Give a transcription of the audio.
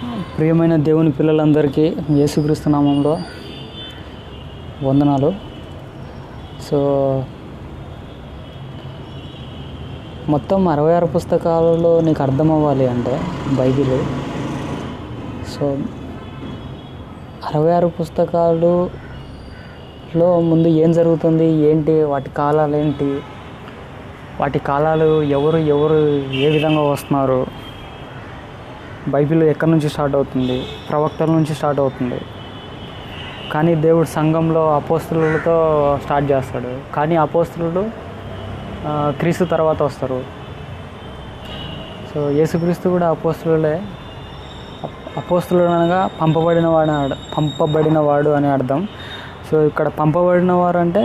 ప్రియమైన దేవుని పిల్లలందరికీ యేసుక్రీస్తు నామంలో వందనాలు. సో మొత్తం 66 పుస్తకాలలో నీకు అర్థం అవ్వాలి అంటే బైబిల్. సో 66 పుస్తకాలలో ముందు ఏం జరుగుతుంది, ఏంటి, వాటి కాలాలు ఏంటి, వాటి కాలాలు ఎవరు ఏ విధంగా వస్తున్నారు, బైబిల్ ఎక్కడి నుంచి స్టార్ట్ అవుతుంది, ప్రవక్తల నుంచి స్టార్ట్ అవుతుంది. కానీ దేవుడు సంఘంలో అపోస్తలులతో స్టార్ట్ చేస్తాడు. కానీ అపోస్తలులు క్రీస్తు తర్వాత వస్తారు. సో యేసుక్రీస్తు కూడా అపోస్తలులే. అపోస్తలుడు అనగా పంపబడినవాడు అని అర్థం. సో ఇక్కడ పంపబడిన వారు అంటే